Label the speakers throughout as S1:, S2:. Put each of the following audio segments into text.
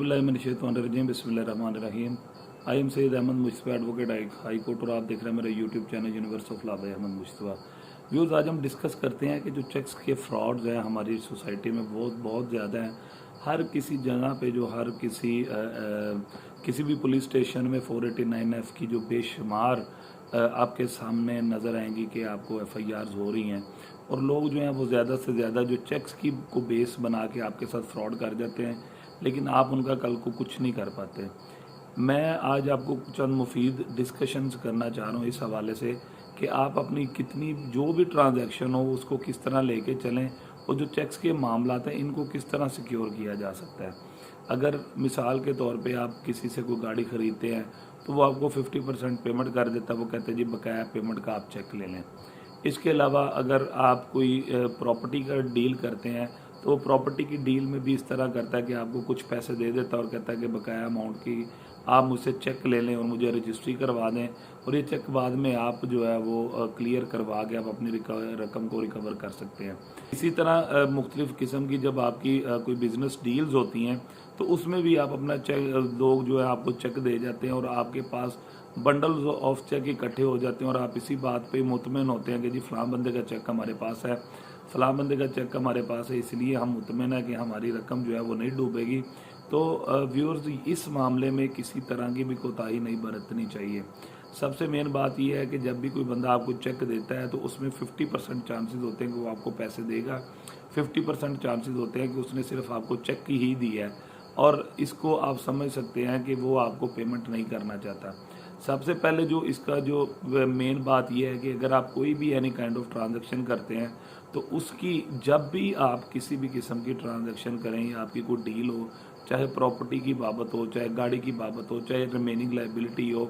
S1: औज़ुबिल्लाहिमिनश्शैतानिर्रजीम बिस्मिल्लाहिर्रहमानिर्रहीम। I am Syed Ahmed Mushtaba advocate high court और आप देख रहे हैं मेरा YouTube channel universe of law by Ahmed Mushtaba. Views, आज हम डिस्कस करते हैं कि जो चेक्स के फ्रॉड्स हैं हमारी सोसाइटी में बहुत ज़्यादा हैं। हर किसी जगह पे जो हर किसी भी पुलिस स्टेशन में 489F की जो बेशुमार आपके सामने नज़र आएंगी कि आपको FIRs हो रही हैं और लोग जो हैं वो ज़्यादा से ज़्यादा जो चेक्स की को बेस बना के आपके साथ फ्रॉड कर जाते हैं, लेकिन आप उनका कल को कुछ नहीं कर पाते। मैं आज आपको चंद मुफीद डिस्कशंस करना चाह रहा हूँ इस हवाले से कि आप अपनी कितनी जो भी ट्रांजैक्शन हो उसको किस तरह लेके चलें और जो चेक्स के मामलात हैं इनको किस तरह सिक्योर किया जा सकता है। अगर मिसाल के तौर पे आप किसी से कोई गाड़ी ख़रीदते हैं तो वो आपको 50% पेमेंट कर देता है, वो कहते हैं जी बकाया पेमेंट का आप चेक ले लें। इसके अलावा अगर आप कोई प्रॉपर्टी का डील करते हैं तो प्रॉपर्टी की डील में भी इस तरह करता है कि आपको कुछ पैसे दे देता है और कहता है कि बकाया अमाउंट की आप मुझसे चेक ले लें और मुझे रजिस्ट्री करवा दें और ये चेक बाद में आप जो है वो क्लियर करवा के आप अपनी रकम को रिकवर कर सकते हैं। इसी तरह मुख्तलिफ़ किस्म की जब आपकी कोई बिज़नेस डील्स होती हैं तो उसमें भी आप अपना चेक लोग जो है आपको चेक दे जाते हैं और आपके पास बंडल्स ऑफ चेक इकट्ठे हो जाते हैं और आप इसी बात पे मुतमिन होते हैं कि जी फ़लाँ बंदे का चेक हमारे पास है, फ़लाँ बंदे का चेक हमारे पास है, इसलिए हम मुतमिन है कि हमारी रकम जो है वो नहीं डूबेगी। तो व्यूअर्स, इस मामले में किसी तरह की भी कोताही नहीं बरतनी चाहिए। सबसे मेन बात यह है कि जब भी कोई बंदा आपको चेक देता है तो उसमें 50% चांसेस होते हैं कि वो आपको पैसे देगा, 50% चांसेस होते हैं कि उसने सिर्फ आपको चेक ही दी है और इसको आप समझ सकते हैं कि वो आपको पेमेंट नहीं करना चाहता। सबसे पहले जो इसका जो मेन बात यह है कि अगर आप कोई भी एनी काइंड ऑफ ट्रांजैक्शन करते हैं तो उसकी जब भी आप किसी भी किस्म की ट्रांजैक्शन करें या आपकी कोई डील हो, चाहे प्रॉपर्टी की बाबत हो, चाहे गाड़ी की बाबत हो, चाहे रिमेनिंग लाइबिलिटी हो,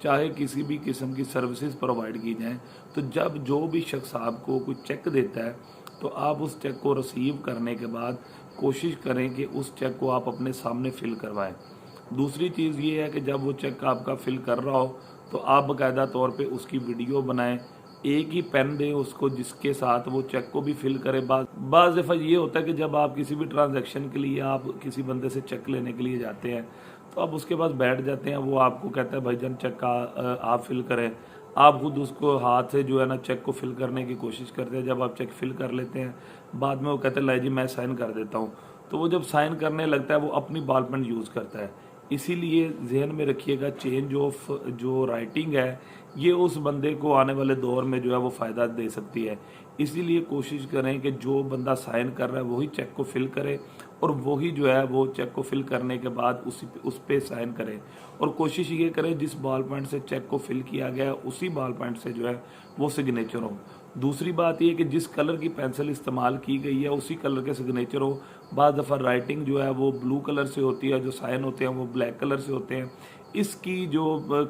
S1: चाहे किसी भी किस्म की सर्विसेज प्रोवाइड की जाएँ, तो जब जो भी शख्स आपको कोई चेक देता है तो आप उस चेक को रिसीव करने के बाद कोशिश करें कि उस चेक को आप अपने सामने फिल करवाएं। दूसरी चीज़ ये है कि जब वो चेक आपका फिल कर रहा हो तो आप बाकायदा तौर पे उसकी वीडियो बनाएं, एक ही पेन दें उसको जिसके साथ वो चेक को भी फिल करे। बाज़ दफ़ा ये होता है कि जब आप किसी भी ट्रांजैक्शन के लिए आप किसी बंदे से चेक लेने के लिए जाते हैं तो आप उसके पास बैठ जाते हैं, वो आपको कहता है भाईजान चेक का आप फिल करें, आप खुद उसको हाथ से जो है ना चेक को फिल करने की कोशिश करते हैं। जब आप चेक फिल कर लेते हैं बाद में वो कहते हैं लाई जी मैं साइन कर देता हूँ, तो वो जब साइन करने लगता है वो अपनी बॉल पेन यूज़ करता है। इसीलिए जहन में रखिएगा चेंज ऑफ जो राइटिंग है ये उस बंदे को आने वाले दौर में जो है वो फ़ायदा दे सकती है। इसीलिए कोशिश करें कि जो बंदा साइन कर रहा है वही चेक को फिल करे और वही जो है वो चेक को फिल करने के बाद उस पे साइन करें और कोशिश ये करें जिस बॉल पॉइंट से चेक को फिल किया गया है उसी बॉल पॉइंट से जो है वो सिग्नेचर हो। दूसरी बात यह कि जिस कलर की पेंसिल इस्तेमाल की गई है उसी कलर के सिग्नेचर हो। बाद दफ़ा राइटिंग जो है वो ब्लू कलर से होती है, जो साइन होते हैं वो ब्लैक कलर से होते हैं। इसकी जो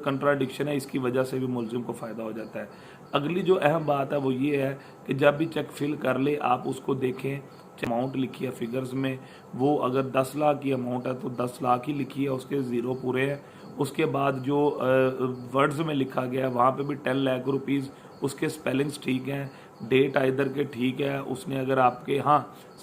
S1: कंट्राडिक्शन है इसकी वजह से भी मुलजिम को फ़ायदा हो जाता है। अगली जो अहम बात है वो ये है कि जब भी चेक फिल कर ले आप उसको देखें, अमाउंट लिखी है फिगर्स में, वो अगर 10 लाख की अमाउंट है तो 10 लाख ही लिखी है, उसके ज़ीरो पूरे हैं। उसके बाद जो वर्ड्स में लिखा गया है वहाँ पे भी 10 लाख रुपीज़, उसके स्पेलिंग्स ठीक हैं, डेट इधर के ठीक है। उसने अगर आपके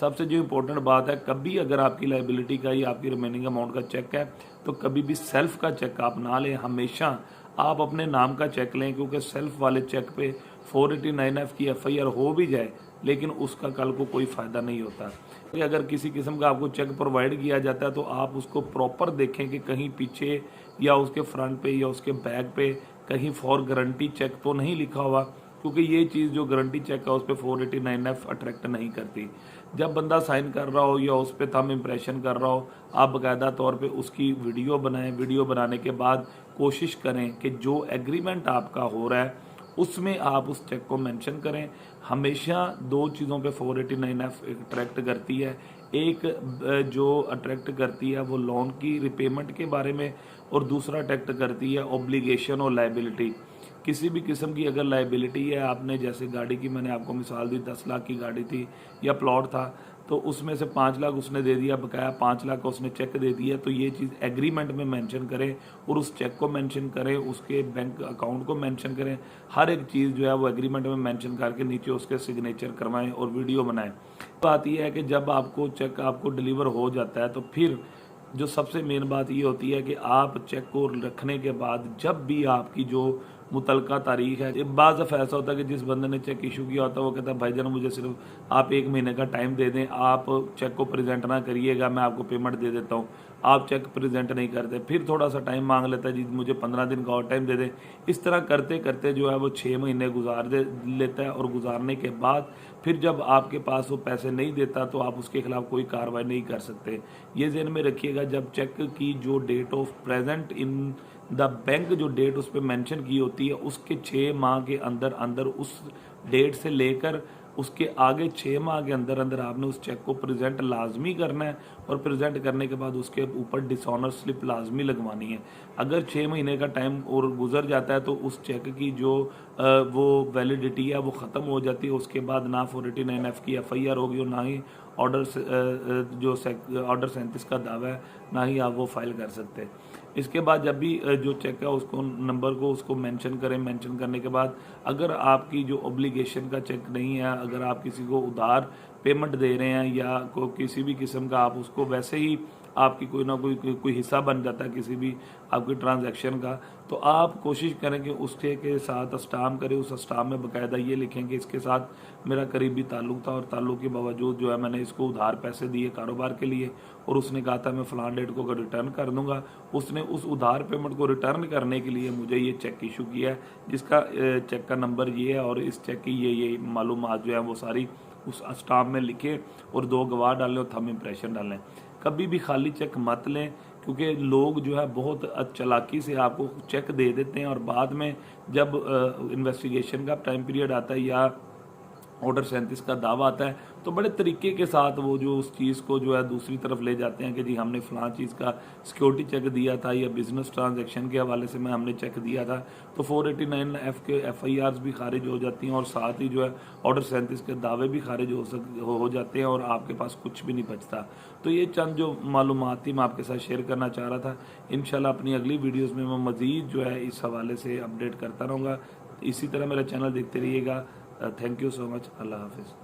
S1: सबसे जो इम्पोर्टेंट बात है, कभी अगर आपकी लाइबिलिटी का या आपकी रिमेनिंग अमाउंट का चेक है तो कभी भी सेल्फ का चेक आप ना लें, हमेशा आप अपने नाम का चेक लें, क्योंकि सेल्फ वाले चेक पे 489F की FIR हो भी जाए लेकिन उसका कल को कोई फ़ायदा नहीं होता। अगर किसी किस्म का आपको चेक प्रोवाइड किया जाता है तो आप उसको प्रॉपर देखें कि कहीं पीछे या उसके फ्रंट पे या उसके बैक पे कहीं फॉर गारंटी चेक तो नहीं लिखा हुआ, क्योंकि ये चीज़ जो गारंटी चेक है उस पर 489F अट्रैक्ट नहीं करती। जब बंदा साइन कर रहा हो या उस पर थंब इम्प्रेशन कर रहा हो, आप बाकायदा तौर पे उसकी वीडियो बनाएं। वीडियो बनाने के बाद कोशिश करें कि जो एग्रीमेंट आपका हो रहा है उसमें आप उस चेक को मेंशन करें। हमेशा दो चीज़ों पे 489F अट्रैक्ट करती है। एक जो अट्रैक्ट करती है वो लोन की रिपेमेंट के बारे में और दूसरा अट्रैक्ट करती है ऑब्लिगेशन और लाइबिलिटी। किसी भी किस्म की अगर लाइबिलिटी है, आपने जैसे गाड़ी की मैंने आपको मिसाल दी, 10 लाख की गाड़ी थी या प्लॉट था तो उसमें से 5 लाख उसने दे दिया, बकाया 5 लाख का उसने चेक दे दिया, तो ये चीज़ एग्रीमेंट में मेंशन करें और उस चेक को मेंशन करें, उसके बैंक अकाउंट को मेंशन करें। हर एक चीज़ जो है वो एग्रीमेंट में मेंशन करके नीचे उसके सिग्नेचर करवाएं और वीडियो बनाएं। बात यह है कि जब आपको चेक आपको डिलीवर हो जाता है तो फिर जो सबसे मेन बात ये होती है कि आप चेक को रखने के बाद जब भी आपकी जो मुतलका तारीख है, बाज़ दफ़ा ऐसा होता है कि जिस बंदे ने चेक इशू किया होता है वो कहता है भाईजान मुझे सिर्फ आप 1 महीने का टाइम दे दें, आप चेक को प्रेजेंट ना करिएगा, मैं आपको पेमेंट दे देता हूँ। आप चेक प्रेजेंट नहीं करते, फिर थोड़ा सा टाइम मांग लेता है, जी मुझे 15 दिन का और टाइम दे दें। इस तरह करते करते जो है वो 6 महीने गुजार दे लेता है, और गुजारने के बाद फिर जब आपके पास वो पैसे नहीं देता तो आप उसके खिलाफ कोई कार्रवाई नहीं कर सकते। ये ज़हन में रखिएगा, जब चेक की जो date of present in the bank जो डेट उस पर मेंशन की होती है, उसके 6 माह के अंदर अंदर उस डेट से लेकर उसके आगे 6 माह के अंदर अंदर आपने उस चेक को प्रेजेंट लाजमी करना है, और प्रेजेंट करने के बाद उसके ऊपर डिसऑनर स्लिप लाजमी लगवानी है। अगर 6 महीने का टाइम और गुजर जाता है तो उस चेक की जो वो वैलिडिटी है वो ख़त्म हो जाती है। उसके बाद ना 489F की FIR होगी और ना ही ऑर्डर ऑर्डर 37 का दावा है, ना ही आप वो फाइल कर सकते। इसके बाद जब भी जो चेक है उसको नंबर को उसको मेंशन करें। मेंशन करने के बाद अगर आपकी जो ऑब्लिगेशन का चेक नहीं है, अगर आप किसी को उधार पेमेंट दे रहे हैं या किसी भी किस्म का आप उसको वैसे ही आपकी कोई ना कोई हिस्सा बन जाता है किसी भी आपकी ट्रांजैक्शन का, तो आप कोशिश करें कि उसके के साथ स्टाम्प करें। उस स्टाम्प में बाकायदा ये लिखें कि इसके साथ मेरा करीबी ताल्लुक था, और ताल्लुक के बावजूद जो है मैंने इसको उधार पैसे दिए कारोबार के लिए, और उसने कहा था मैं फ़लाँ डेट को रिटर्न कर दूंगा। उसने उस उधार पेमेंट को रिटर्न करने के लिए मुझे ये चेक इशू किया है, जिसका चेक का नंबर ये है, और इस चेक की ये मालूमात जो है वो सारी उस स्टाम्प में लिखे, और 2 गवाह डालें और थंब इम्प्रेशन डालें। कभी भी खाली चेक मत लें, क्योंकि लोग जो है बहुत चालाकी से आपको चेक दे देते हैं, और बाद में जब इन्वेस्टिगेशन का टाइम पीरियड आता है या ऑर्डर 37 का दावा आता है तो बड़े तरीके के साथ वो जो उस चीज़ को जो है दूसरी तरफ ले जाते हैं कि जी हमने फ़लाँ चीज़ का सिक्योरिटी चेक दिया था या बिज़नेस ट्रांजैक्शन के हवाले से हमने चेक दिया था, तो 489F के FIRs भी खारिज हो जाती हैं, और साथ ही जो है ऑर्डर 37 के दावे भी खारिज हो जाते हैं, और आपके पास कुछ भी नहीं बचता। तो ये चंद जो मालूमात थी मैं आपके साथ शेयर करना चाह रहा था। इंशाल्लाह अपनी अगली वीडियोज़ में मैं मज़ीद जो है इस हवाले से अपडेट करता रहूँगा। इसी तरह मेरा चैनल देखते रहिएगा। Thank you so much. अल्लाह हाफिज़।